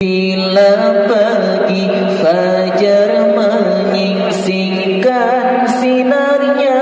Bila pagi fajar menyingsingkan sinarnya,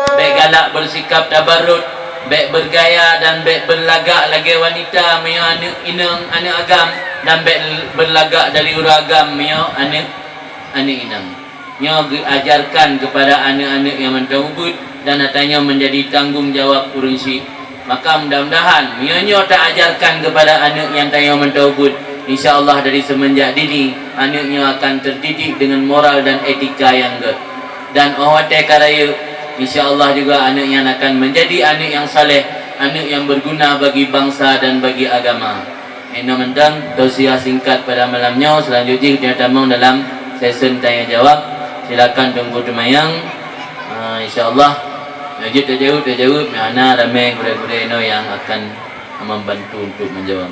baik galak bersikap tabarrut, baik bergaya dan baik berlagak lagi wanita mio anak inang anak agam, dan baik berlagak dari uragam mio anak inang. Nyo ajarkan kepada anak-anak yang mentaubat dan katanya menjadi tanggungjawab urusi. Maka mudah-mudahan nyo tak ajarkan kepada anak yang tanya mentaubat, insya-Allah dari semenjak dini anaknya akan terdidik dengan moral dan etika yang good. Dan awate karaya insya-Allah juga anaknya akan menjadi anak yang saleh, anak yang berguna bagi bangsa dan bagi agama. Ini mentang tausiah singkat pada malamnya. Selanjutnya kita tamang dalam sesi tanya jawab. Silakan tunggu temayang. Insya-Allah terjawab mana ramai guru-guru no yang akan membantu untuk menjawab.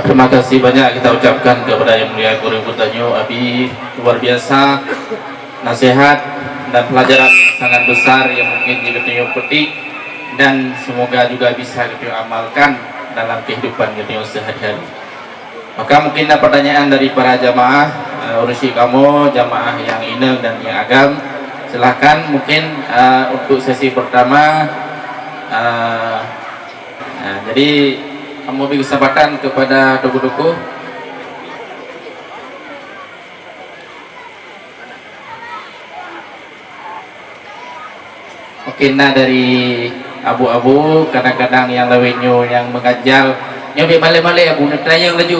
Terima kasih banyak kita ucapkan kepada Yang Mulia Guru Putanyo Abi, luar biasa nasihat dan pelajaran sangat besar yang mungkin kita petik dan semoga juga bisa kita amalkan dalam kehidupan kita sehari-hari. Maka mungkin ada pertanyaan dari para jamaah urusi kamu, jamaah yang inang dan yang agam. Silahkan mungkin untuk sesi pertama. Jadi kamu beri kesempatan kepada doku-doku. Mungkin dari abu-abu, kadang-kadang yang lawenyo yang mengajal nyobi male-male abu netanya yang laju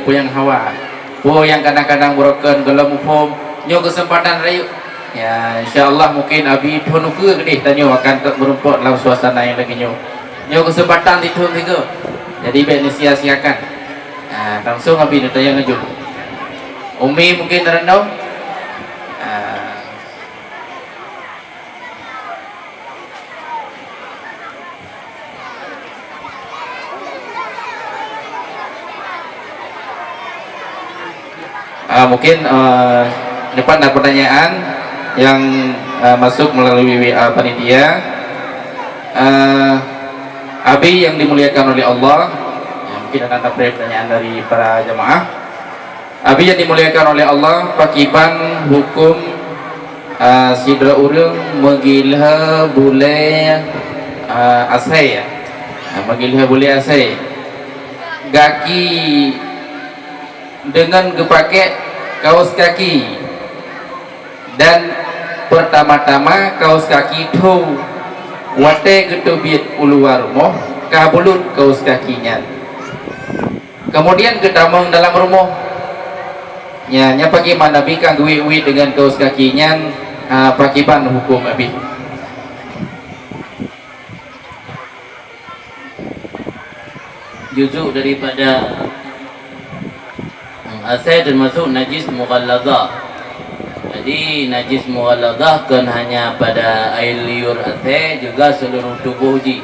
po yang hawa po yang kadang-kadang broken kalau mufum nyo kesempatan rayu ya insyaallah mungkin abi thonuku gede tanyo akan merumput dalam suasana yang lagi nyo kesempatan itu juga jadi ben sia-siakan langsung abi netanya ngaju umi mungkin rendah mungkin depan ada pertanyaan yang masuk melalui WA panitia. Abi yang dimuliakan oleh Allah, mungkin akan ada pertanyaan dari para jamaah. Abi yang dimuliakan oleh Allah, pakipan hukum sidra urang megilha boleh asai ya, megilha boleh asai gaki dengan kepakai kaos kaki dan pertama-tama kaos kaki itu wate ketubit uluar rumah kabulut kaos kakinya kemudian ketamang dalam rumah nya bagaimana bi kang wi dengan kaos kakinya pakiban hukum abi juzuk daripada asai termasuk najis mughalladah. Jadi najis mughalladah kan hanya pada air liur asai, juga seluruh tubuh ji.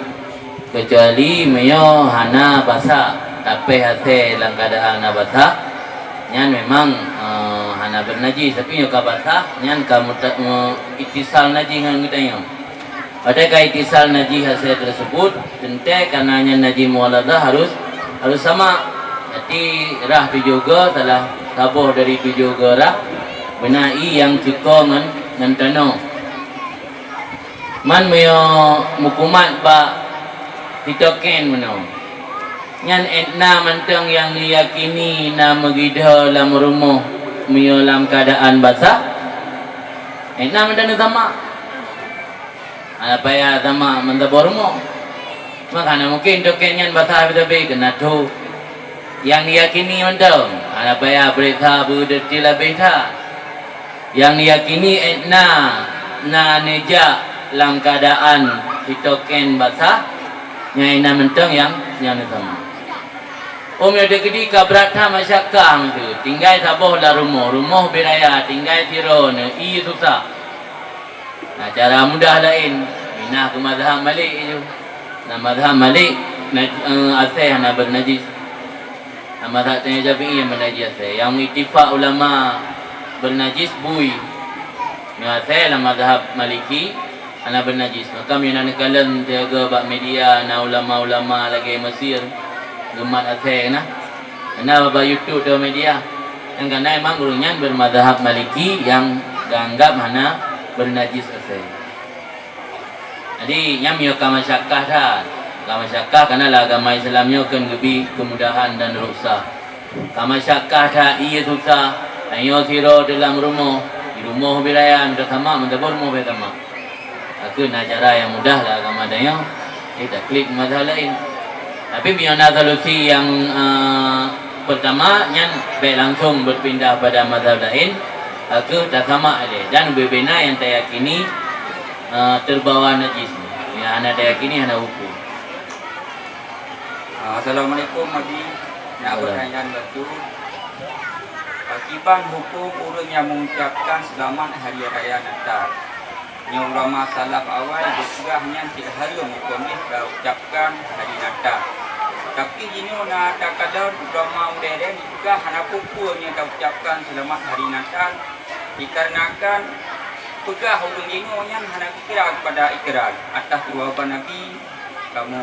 Kecuali meo hana basah, tapi asai dalam keadaan hana basah, nyan memang hana bernajis, tapi nyoka basah, nyan kamu itisal najis dengan kita nyo. Pada kai itisal najis asai tersebut, tentu karena nyan najis mughalladah harus sama. Jadi rah tu juga salah tabuh dari tu juga rah benai yang ciko ngan tano man meo mukumat ba titoken mano nyan etna manteng yang diyakini na megidha dalam rumah meo dalam keadaan basah etna manteng sama apa ya sama mentabur rumah makanya mungkin token nyan basah tapi kena tu yang diyakini mendong ada payah berita berdetila beta yang diyakini etna na neja dalam keadaan hitoken basah nyaina mentong yang sama ada kedi kabrata masyarakat itu tinggal saboh la rumah beraya tinggal tiron susah nah cara mudah lain minah ke mazhab Malik itu nah mazhab Malik asai hana bernajis mazhab Syafi'i yang menajis yang ittifaq ulama bernajis bui. Saya lah mazhab Maliki ana bernajis. Maka mina nekalan jaga bak media na ulama-ulama lagi Mesir gemat asai na. Ana ba YouTube do media. Yang kana memang gurunya bermazhab Maliki yang dianggap hana bernajis asai. Jadi nyam yo ka masyarakat dah. Ka masyarakat kana lah agama Islamnya kan lebih kemudahan dan ruksah. Ka masyarakat dah ia susah. Ayo siro dalam rumah. Di rumah biraya mudah sama mentabur rumah pertama. Aku nak cara yang mudah lah agama dia. Kita klik mazhab lain. Tapi biarlah solusi yang pertama yang baik langsung berpindah pada mazhab lain. Aku tak sama ada dan berbeza yang saya yakini terbawa najis. Yang anda yakini anda hukum. Assalamualaikum Nabi. Nak bertanya batu. Akibat hukum orang yang mengucapkan selamat hari raya Natal. Yang ulama salaf awal berserahnya tidak harum hukum ini ucapkan hari Natal. Tapi ini nak kadang ulama modern juga hanya pukul yang ucapkan selamat hari Natal dikarenakan pegah orang jengonya hanya kira kepada ikrar atas jawaban Nabi. Kamu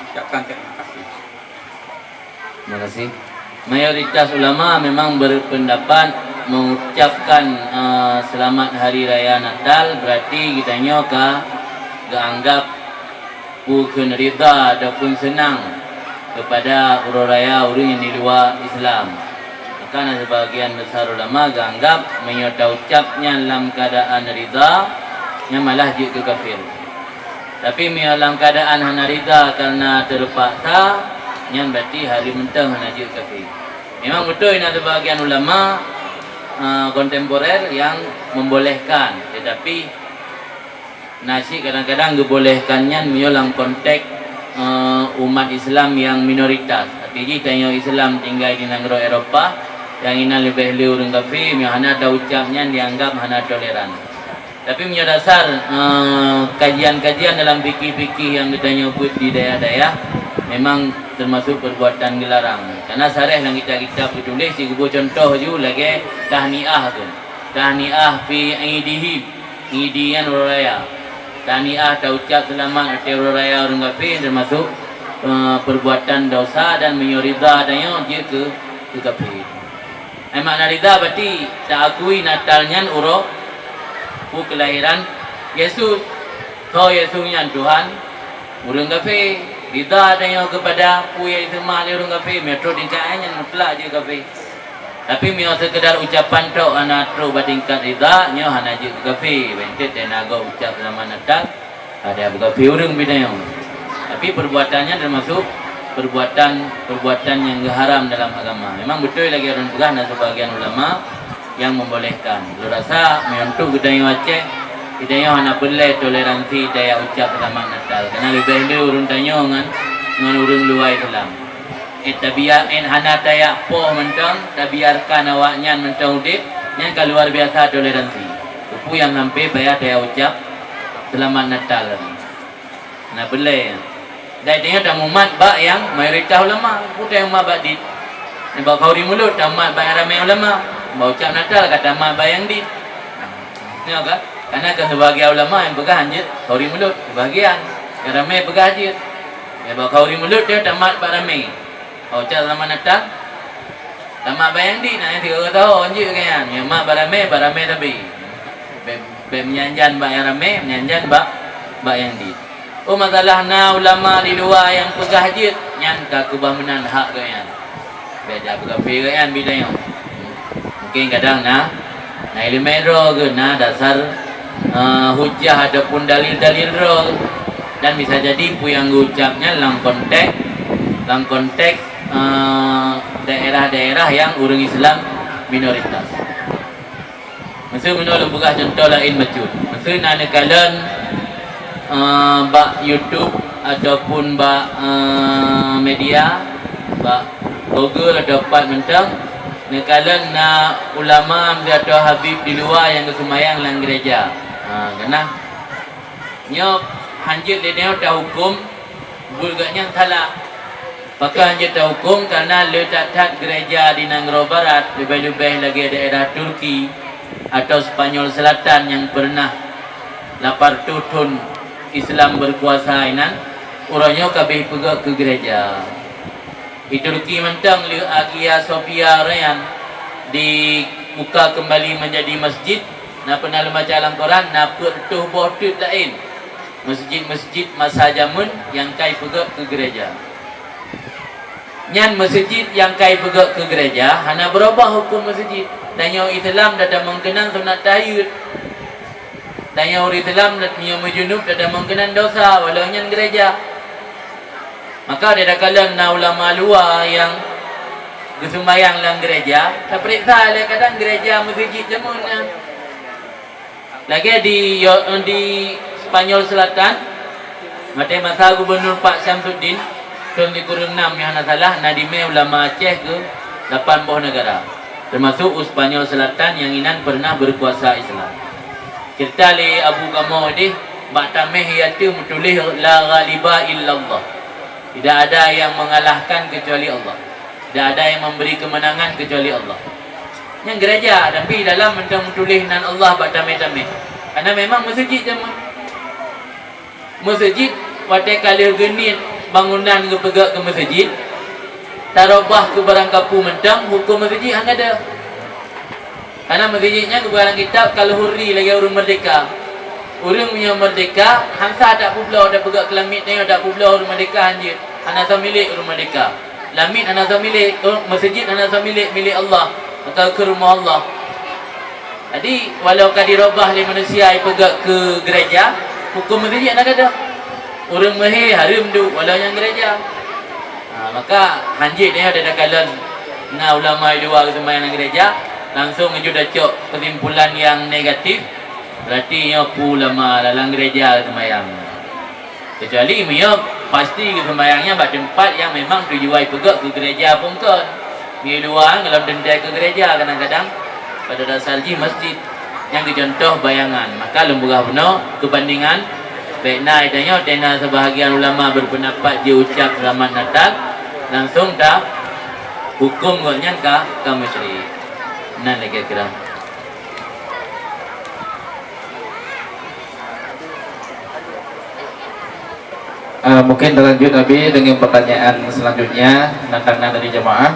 ucapkan terima kasih. Terima kasih. Mayoritas ulama memang berpendapat mengucapkan selamat hari raya Natal berarti kita nyoka dianggap bukan rida ataupun senang kepada urus raya orang yang di luar Islam. Maka sebagian besar ulama dianggap menyota ucapnya dalam keadaan rida yang malah jadi kafir. Tapi dalam keadaan hana rida karena terpaksa yang berarti hari mentang hana jadi kafir. Memang betul ini ada sebagian ulama kontemporer yang membolehkan, tetapi nasi kadang-kadang dibolehkannya dalam konteks umat Islam yang minoritas. Artinya tanya Islam tinggal di negara Eropah yang ini lebih orang kafir, yang hana ada ucapnya dianggap hana toleran. Tapi punya dasar kajian-kajian dalam fikih-fikih yang ditanya buat di daerah-daerah memang termasuk perbuatan dilarang. Karena sareh yang kita tulis di kubu contoh ju lagi tahniah tu. Tahniah fi aidihi, idian raya. Tahniah tak ucap selamat atas raya orang kafir termasuk perbuatan dosa dan menyorida adanya dia ke kafir. Makna rida berarti tak akui Natalnya urut kelahiran Yesus. Kau Yesusnya Tuhan orang kafir. Rida adanya kepada puya itu mahal orang kafir. Metro tingkatnya mutlak je kafir. Tapi mio sekedar ucapan tok anak tro bertingkat rida nyo hana je kafir. Bentet tenaga ucap selamat Natal ada kafir orang bidang. Tapi perbuatannya termasuk perbuatan yang haram dalam agama. Memang betul lagi orang pegah dan sebagian ulama yang membolehkan. Lu rasa menyentuh gedang Aceh, kita hanya boleh toleransi daya ucap selamat Natal. Karena lebih dulu orang tanya dengan orang luar Islam. Tabiat hana daya poh mentang, tabiarkan awaknya mentang udip, yang keluar biasa toleransi. Itu yang sampai bayar daya ucap selamat Natal. Nah boleh. Dan dia dah umat bak yang mayoritas ulama, bukan umat bak dit. Bak kauri mulut, umat bak yang ramai ulama. Bak ucap Natal kata umat bak yang dit. Tengok kan? Karena kan sebagian ulama yang pegang je kauri mulut, sebagian yang ramai pegang je. Yang bak kauri mulut dia tamat bak ramai. Bak ucap selamat Natal. Tamat bak yang dit, nak yang 3 tahun je kan. Yang umat bak ramai tapi. Menyanjan bak yang ramai, menyanjan bak yang dit. Oh masalah na ulama di luar yang pegah je nyan ka kebahanan hak ke yan. Beda berkafir ke yan bila yang. Mungkin kadang na ilmu ro ke na dasar hujah ataupun dalil-dalil ro dan bisa jadi pu yang ucapnya dalam konteks daerah-daerah yang orang Islam minoritas. Maksud menolak pegah contoh lain macam. Maksud na nekalan bak YouTube ataupun bak media, bak Google dapat mentang nekalan na ulama atau habib di luar yang kesemayang dalam gereja. Karena nyo hanjit dia tak hukum bulganya salah. Maka hanya hukum karena letak gereja di Negara Barat, lebih-lebih lagi daerah Turki atau Spanyol Selatan yang pernah lapar tutun Islam berkuasa inan, orangnya kabeh pergi ke gereja. Di Turki mentang le Hagia Sophia Rayan dibuka kembali menjadi masjid. Nak pernah membaca dalam Quran, nak pertuh botut lain. Masjid-masjid masa jamun yang kai pergi ke gereja. Nyan masjid yang kai pergi ke gereja, hana berubah hukum masjid. Dan yang Islam dah mengkenang sunat tahiyud. Dan yang orang Islam dah punya majunub dah mengkenang dosa walau nyan gereja. Maka dia dah kala na ulama luar yang kesembayang dalam gereja, tak periksa dia kadang gereja masjid jamun. Lagi di Spanyol Selatan, masa Gubernur Pak Syamsuddin tahun 2006 yang nak salah, nadime ulama Aceh ke 8 buah negara, termasuk Spanyol Selatan yang inan pernah berkuasa Islam. Kita li Abu Qamah di Baktameh iaitu menulis la ghaliba illallah. Tidak ada yang mengalahkan kecuali Allah. Tidak ada yang memberi kemenangan kecuali Allah. Yang gereja tapi dalam mentang menulis nan Allah Baktameh-tameh. Karena memang masjid zaman. Masjid watai kali genit bangunan ke pegak ke masjid, tarobah ke barang kapu mentang, hukum masjid hang ada. Karena masjidnya ke barang kitab kalau huri lagi orang merdeka. Orang punya merdeka, hangsa tak pulau ada pegak ke lamit ni, ada pulau orang merdeka hanya. Anasa milik orang merdeka. Lamit anasa milik, masjid anasa milik Allah atau ke rumah Allah. Jadi walau kadirobah oleh manusia yang pegak ke gereja, hukum masjid nak ada. Orang mahir harum tu walau yang gereja. Maka hanjit ni ada dakalan na ulama luar sembahyang gereja langsungaju dah cok kesimpulan yang negatif. Berarti nya ulama dalam gereja sembahyang. Kecuali dia pasti sembahyangnya pada tempat yang memang tujuan pegak ke gereja pun kan. Ni luar kalau dendai ke gereja kadang-kadang pada dasar masjid yang dicontoh bayangan. Maka lemburah benar kebandingan baikna idanya dena sebahagian ulama berpendapat dia ucap selamat Natal langsung dah hukum gotnya ke musyrik. Nan lagi kira. Mungkin lanjut Abi dengan pertanyaan selanjutnya datangnya dari jemaah.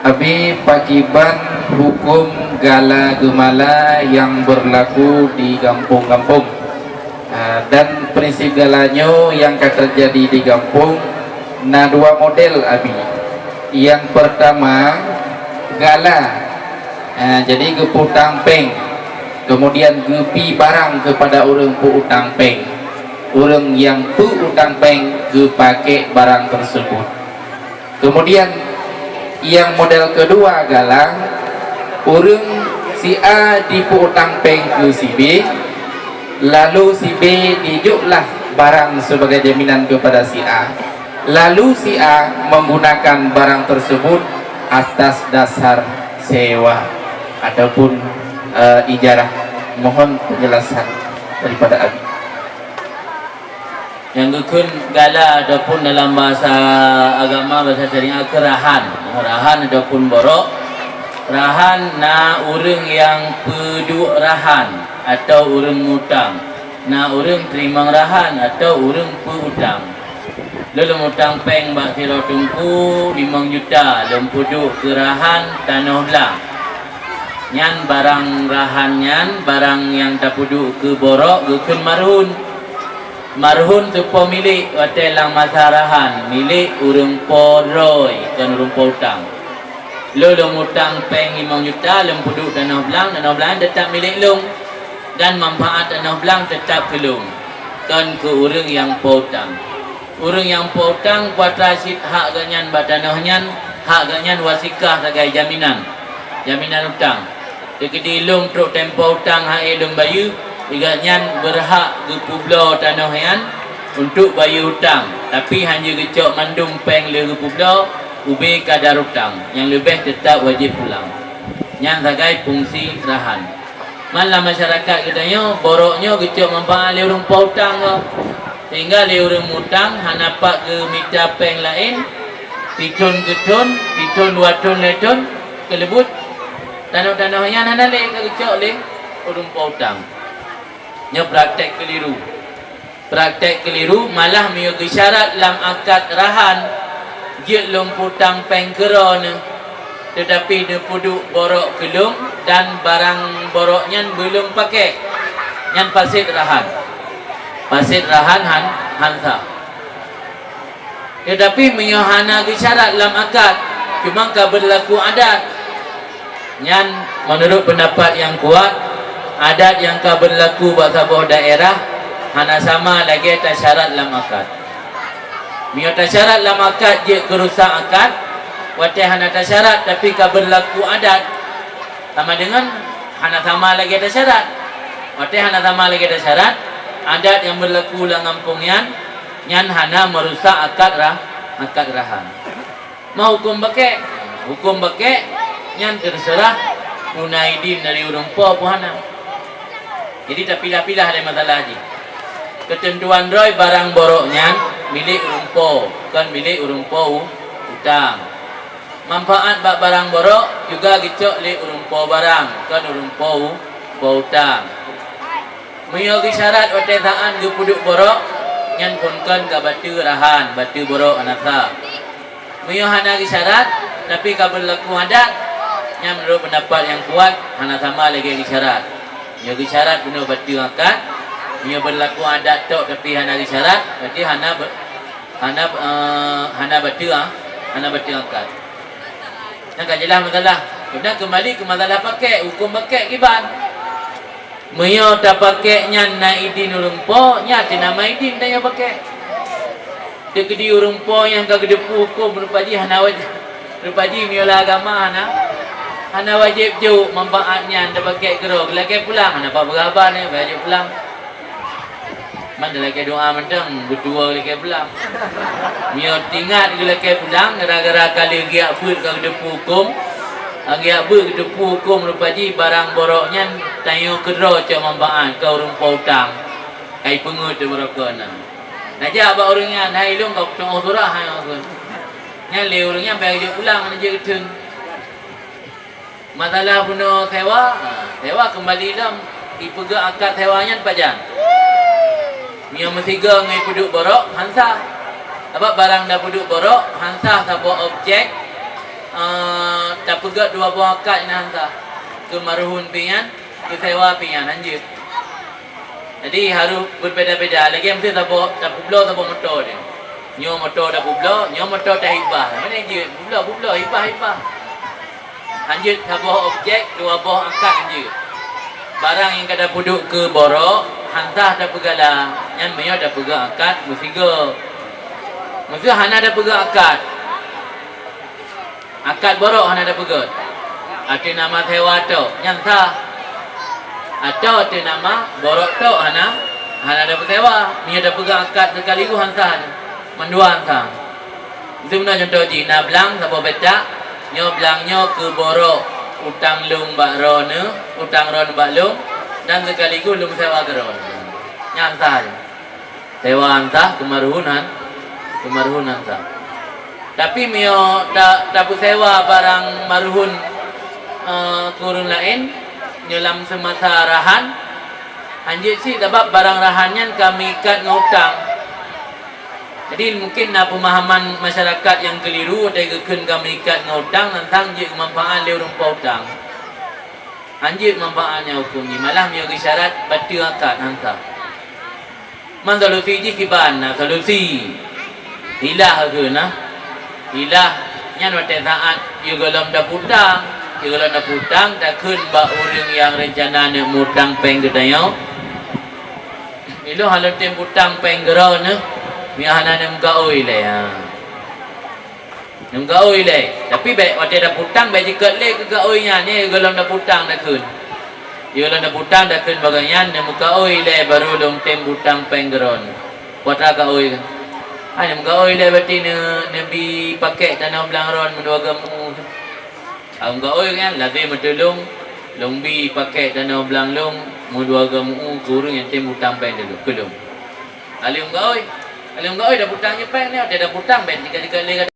Abi pakiban hukum gala gemala yang berlaku di kampung-kampung dan prinsip galanya yang terjadi di kampung. Nah, dua model Abi. Yang pertama gala, jadi gepu peng, kemudian gepi barang kepada orang pu utang peng. Orang yang pu utang peng pakai barang tersebut. Kemudian yang model kedua galang, orang si A dipu utang peng ke si B, lalu si B dijuklah barang sebagai jaminan kepada si A, lalu si A menggunakan barang tersebut atas dasar sewa ataupun ijarah. Mohon penjelasan daripada Abi. Yang kekun gala ataupun dalam bahasa agama bahasa syariah kerahan. Rahan ataupun borok. Rahan na orang yang peduk rahan atau orang mutang. Na orang terima rahan atau orang pehutang. Lalu mutang peng bak siro tungku 5 juta lempuduk kerahan tanah belang. Nyan barang rahan nyan barang yang tak puduk ke borok kekun marhun. Marhun tu pemilik hotel lang masarahan milik urang poroi kan urang potang. Lo mutang peng 5 juta lempuduk tanah belang tetap milik long dan manfaat tanah belang tetap ke long kan ke urang yang potang. Urang yang potang kuasa sid hak ganyan batanahnya, hak ganyan wasikah sebagai jaminan hutang. Jadi long truk tempo hutang hak long bayu iganyan berhak ke pulau tanah yan untuk bayar hutang, tapi hanya kecok mandum peng le ke pulau ubi kadar hutang yang lebih tetap wajib pulang. Yang sebagai fungsi rahan. Malah masyarakat katanya boroknya kecok manfaat le orang hutang ke. Tinggal le urang mutang hanapak ke mita peng lain, pitun ketun, pitun watun letun, kelebut. Tanah-tanah yang hana le ke kecok le urang pautang. Nya praktek keliru. Praktek keliru malah mio syarat lam akad rahan dia long putang peng kerana tetapi dia puduk borok kelung dan barang boroknya belum pakai yang pasit rahan hansa tetapi menyohana syarat lam akad cuma ka berlaku adat yang menurut pendapat yang kuat adat yang ka berlaku bahasa sebuah daerah hana sama lagi tak syarat lam akad mio tak syarat lam akad je kerusak akad watai hana tak syarat tapi ka berlaku adat sama dengan hana sama lagi ada syarat watai hana sama lagi ada syarat adat yang berlaku dalam kampung yan hana merusak akad rahan mau hukum beke yan terserah munaidin dari urang po hana jadi tak pilah-pilah ada masalah lagi ketentuan roy barang boroknya milik urang po kan milik urang po utang manfaat bak barang borok juga gicok le urang po barang kan urang po utang menyogi syarat otetaan ge puduk borok nyan konkan ka batu rahan batu borok anasa menyohana ge syarat tapi ka berlaku adat yang menurut pendapat yang kuat hana sama lagi ge syarat menyogi syarat benar batu akad menyo berlaku adat tok tapi hana ge syarat berarti hana batu akad. Nak jelas masalah. Kemudian kembali ke masalah pakai hukum pakai kiban. Menyo tak pakai nya naidin urang po nya tina maidin dah pakai. Dia kedi urang po yang ka gedepu hukum rupaji hana wajib. Rupaji miola agama hana wajib jauh manfaatnya anda pakai gerok lagi pulang hana apa bergabar ni wajib pulang. Man lagi doa mentang berdua lagi pulang. Mio tinggal lagi pulang gara-gara kali giak put ka gedepu hukum. Giak put gedepu hukum rupaji barang boroknya tayo kedro cak manfaat ka urang pautang. Kai pengut berakona. Naja ba orangnya hai long kau tong surah hai aku. Nya le orangnya bagi dia pulang naja ketun. Masalah puno sewa kembali dalam ipega akad sewanya pajan. Mio mesiga ngai puduk borok hansa. Apa barang dah puduk borok hansa sabo objek tak pegat dua buah akad ni hansa. Ke maruhun pingan, ke sewa pingan anjir. Jadi harus berbeza-beza. Lagi mesti sabo tak publo sabo motor dia. Nyo motor dah publo, nyo motor dah hibah. Mana anjir? Publo hibah. Anjir sabo objek dua buah akad anjir. Barang yang kada puduk ke borok hantah dah pegala yang menyo dah pegang akad musiga maksud hana dah pegang akad borok hana dah pegang ati nama sewa tu yang sah atau ati nama borok tu hana dah sewa menyo dah pegang akad sekali ku hantah mendua hantah itu benar contoh ji na belang sabo becak nyo belangnya ke borok utang lung bak rone utang ron bak lung dan sekaligus lung sewa geron nyantah sewa antah kemaruhunan antah tapi mio tak sewa barang maruhun kurun lain nyelam semasa rahan anjir sih sebab barang rahannya kami ikat ngutang jadi mungkin pemahaman masyarakat yang keliru ada kekun kami ikat ngutang tentang je manfaat le urang pautang anjir manfaatnya hukum ni malah mio syarat batu akad hantar man solusi ji kiban solusi hilah ke hilah nya wate saat you golom dah putang dah kun ba urang yang rencana nak mutang peng gedayau ilo halau tem putang peng gero mi hana nem gaoi le tapi baik wate dah putang baik jikat le ke gaoi nya ni golom dah putang dah kun Yola na putang dah kun bagayan na muka oi le baru dong tem putang penggeron. Kuatra ka oi kan. Ai muka oi le berarti nabi pakai tanah belang ron mendua gamu. Muka oi kan lazim betulung lombi pakai tanah belang long mendua gamu kurung yang tem putang peng dulu. Kulung. Aliung gaoi dah butang je pen ni, dia dah butang ben jika le